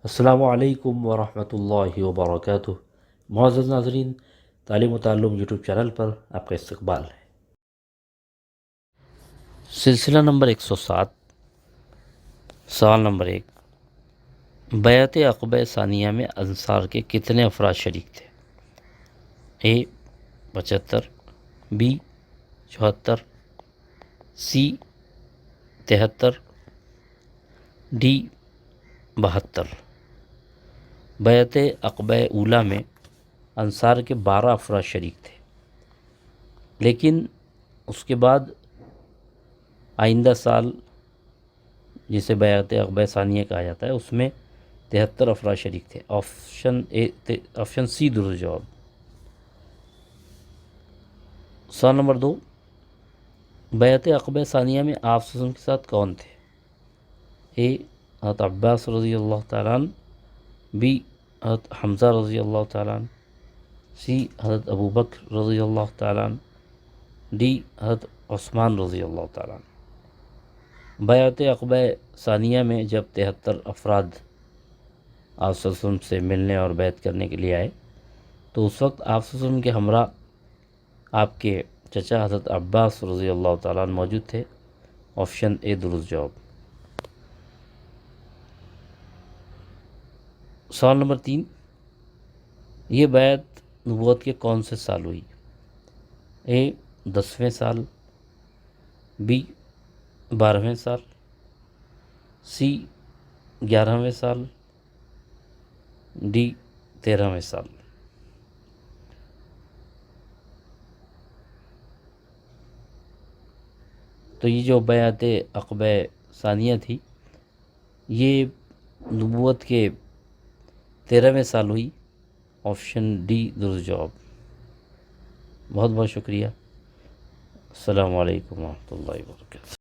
السلام علیکم ورحمۃ اللہ وبرکاتہ۔ معزز ناظرین، تعلیم و تعلم یوٹیوب چینل پر آپ کا استقبال ہے۔ سلسلہ نمبر 107، سوال نمبر 1، بیعت عقبہ ثانیہ میں انصار کے کتنے افراد شریک تھے؟ اے 75، بی 74، سی 73، ڈی 72۔ بیعت عقبہ اولیٰ میں انصار کے 12 افراد شریک تھے، لیکن اس کے بعد آئندہ سال جسے بیعت عقبہ ثانیہ کہا جاتا ہے اس میں 73 افراد شریک تھے۔ آپشن سی درست جواب۔ سوال نمبر 2، بیعت عقبہ ثانیہ میں آپ صلی اللہ علیہ وسلم کے ساتھ کون تھے؟ اے حضرت عباس رضی اللہ تعالیٰ عنہ، بی حضرت حمزہ رضی اللہ تعالیٰ عنہ، سی حضرت ابو بکر رضی اللہ تعالیٰ عنہ، ڈی حضرت عثمان رضی اللہ تعالیٰ عنہ۔ بیعت عقبہ ثانیہ میں جب 73 افراد آپ صلی اللہ علیہ وسلم سے ملنے اور بیعت کرنے کے لیے آئے تو اس وقت آپ صلی اللہ علیہ وسلم کے ہمراہ آپ کے چچا حضرت عباس رضی اللہ تعالیٰ عنہ موجود تھے۔ آپشن اے درست جواب۔ سوال نمبر 3، یہ بیعت نبوت کے کون سے سال ہوئی؟ اے 10ویں سال، بی 12ویں سال، سی 11ویں سال، ڈی 13ویں سال۔ تو یہ جو بیعت عقبہ ثانیہ تھی یہ نبوت کے 13ویں سال ہوئی۔ آپشن ڈی درست جواب۔ بہت بہت شکریہ۔ السلام علیکم ورحمۃ اللہ وبرکاتہ۔